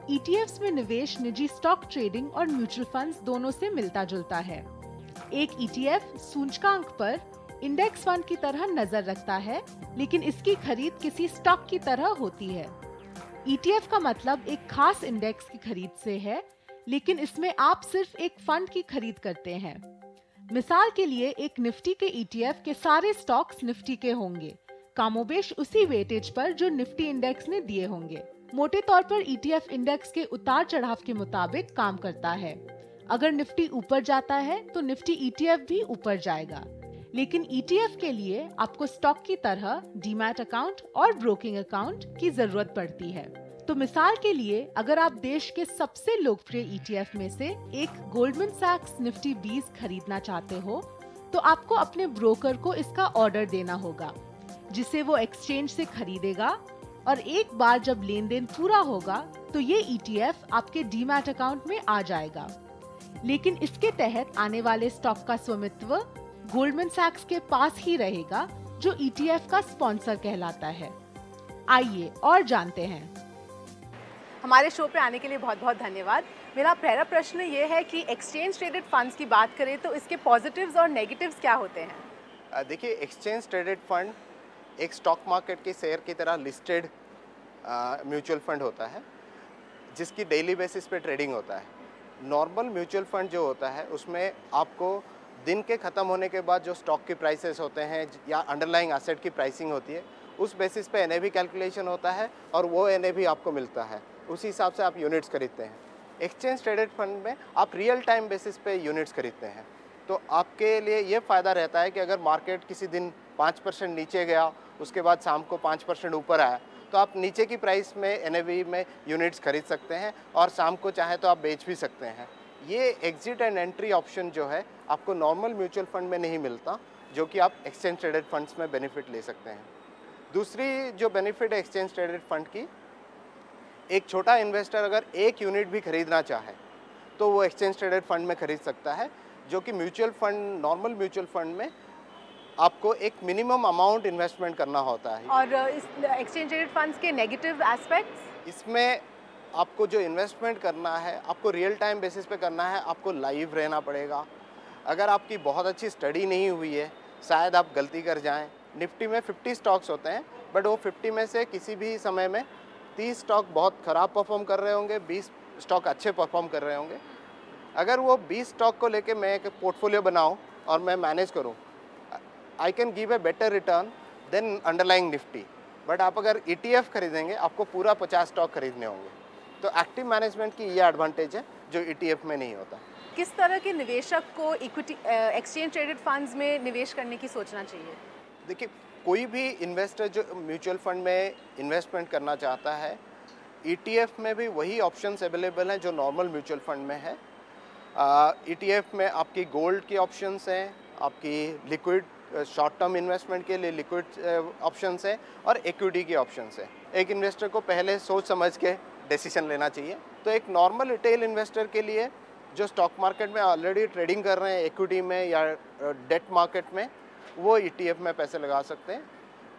ETFs में निवेश निजी स्टॉक ट्रेडिंग और म्यूचुअल फंड्स दोनों से मिलता जुलता है। एक ईटीएफ सूचकांक पर इंडेक्स फंड की तरह नजर रखता है, लेकिन इसकी खरीद किसी स्टॉक की तरह होती है। ईटीएफ का मतलब एक खास इंडेक्स की खरीद से है, लेकिन इसमें आप सिर्फ एक फंड की खरीद करते हैं। मिसाल के लिए एक निफ्टी के ईटीएफ के सारे स्टॉक्स निफ्टी के होंगे, कामोबेश उसी वेटेज पर जो निफ्टी इंडेक्स ने दिए होंगे। मोटे तौर पर ईटीएफ इंडेक्स के उतार चढ़ाव के मुताबिक काम करता है। अगर निफ्टी ऊपर जाता है तो निफ्टी ईटीएफ भी ऊपर जाएगा, लेकिन ईटीएफ के लिए आपको स्टॉक की तरह डीमैट अकाउंट और ब्रोकिंग अकाउंट की जरूरत पड़ती है। तो मिसाल के लिए अगर आप देश के सबसे लोकप्रिय ईटीएफ में से एक गोल्डमैन सैक्स निफ्टी 20 खरीदना चाहते हो, तो आपको अपने ब्रोकर को इसका ऑर्डर देना होगा, जिसे वो एक्सचेंज से खरीदेगा, और एक बार जब लेन देन पूरा होगा तो ये ईटीएफ आपके डीमैट अकाउंट में आ जाएगा। लेकिन इसके तहत आने वाले स्टॉक का स्वामित्व गोल्डमैन सैक्स के पास ही रहेगा, जो ईटीएफ का स्पॉन्सर कहलाता है। आइए और जानते हैं। हमारे शो पे आने के लिए बहुत बहुत धन्यवाद। मेरा पहला प्रश्न ये है कि एक्सचेंज ट्रेडेड फंड्स की बात करें तो इसके पॉजिटिव्स और नेगेटिव्स क्या होते हैं? देखिए, एक्सचेंज ट्रेडेड फंड एक स्टॉक मार्केट के शेयर की तरह लिस्टेड म्यूचुअल फंड होता है, जिसकी डेली बेसिस पे ट्रेडिंग होता है। नॉर्मल म्यूचुअल फंड जो होता है उसमें आपको दिन के ख़त्म होने के बाद जो स्टॉक की प्राइसेस होते हैं या अंडरलाइंग एसेट की प्राइसिंग होती है, उस बेसिस पे एनएवी कैलकुलेशन होता है और वो एनएवी आपको मिलता है, उसी हिसाब से आप यूनिट्स खरीदते हैं। एक्सचेंज ट्रेडेड फंड में आप रियल टाइम बेसिस पे यूनिट्स खरीदते हैं, तो आपके लिए ये फ़ायदा रहता है कि अगर मार्केट किसी दिन 5% नीचे गया, उसके बाद शाम को 5% ऊपर आया, तो आप नीचे की प्राइस में एनएवी में यूनिट्स खरीद सकते हैं और शाम को चाहे तो आप बेच भी सकते हैं। ये एग्जिट एंड एंट्री ऑप्शन जो है आपको नॉर्मल म्यूचुअल फंड में नहीं मिलता, जो कि आप एक्सचेंज ट्रेडेड फंड्स में बेनिफिट ले सकते हैं। दूसरी जो बेनिफिट है एक्सचेंज ट्रेडेड फंड की, एक छोटा इन्वेस्टर अगर एक यूनिट भी खरीदना चाहे तो वो एक्सचेंज ट्रेडेड फंड में खरीद सकता है, जो कि mutual fund, normal mutual fund में आपको एक मिनिमम अमाउंट इन्वेस्टमेंट करना होता है। और इस एक्सचेंज ट्रेडेड फंड्स के नेगेटिव एस्पेक्ट्स? इसमें आपको जो इन्वेस्टमेंट करना है आपको रियल टाइम बेसिस पे करना है, आपको लाइव रहना पड़ेगा। अगर आपकी बहुत अच्छी स्टडी नहीं हुई है, शायद आप गलती कर जाएं। निफ्टी में 50 स्टॉक्स होते हैं, बट वो 50 में से किसी भी समय में 30 स्टॉक बहुत ख़राब परफॉर्म कर रहे होंगे, 20 स्टॉक अच्छे परफॉर्म कर रहे होंगे। अगर वो 20 स्टॉक को लेके मैं एक पोर्टफोलियो बनाऊँ और मैं मैनेज करूँ, I can give a better return than underlying Nifty. But आप अगर ETF खरीदेंगे आपको पूरा 50 स्टॉक खरीदने होंगे, तो एक्टिव मैनेजमेंट की ये एडवांटेज है जो ETF में नहीं होता। किस तरह के निवेशक को इक्विटी एक्सचेंज ट्रेडेड फंड्स में निवेश करने की सोचना चाहिए? देखिए, कोई भी इन्वेस्टर जो म्यूचुअल फंड में इन्वेस्टमेंट करना चाहता है, ETF में भी वही ऑप्शंस अवेलेबल हैं जो नॉर्मल म्यूचुअल फंड में है। ETF में आपकी गोल्ड की ऑप्शंस हैं, आपकी लिक्विड शॉर्ट टर्म इन्वेस्टमेंट के लिए लिक्विड ऑप्शंस है और इक्विटी की ऑप्शंस है। एक इन्वेस्टर को पहले सोच समझ के डिसीजन लेना चाहिए। तो एक नॉर्मल रिटेल इन्वेस्टर के लिए जो स्टॉक मार्केट में ऑलरेडी ट्रेडिंग कर रहे हैं, इक्विटी में या डेट मार्केट में, वो ETF में पैसे लगा सकते हैं।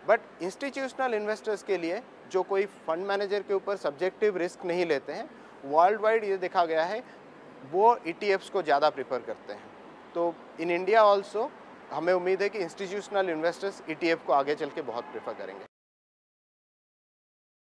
बट इंस्टीट्यूशनल इन्वेस्टर्स के लिए जो कोई फंड मैनेजर के ऊपर सब्जेक्टिव रिस्क नहीं लेते हैं, वर्ल्ड वाइड ये देखा गया है वो ETFs को ज़्यादा प्रेफर करते हैं। तो इन इंडिया ऑल्सो हमें उम्मीद है कि इंस्टीट्यूशनल इन्वेस्टर्स ETF को आगे चल के बहुत प्रेफर करेंगे।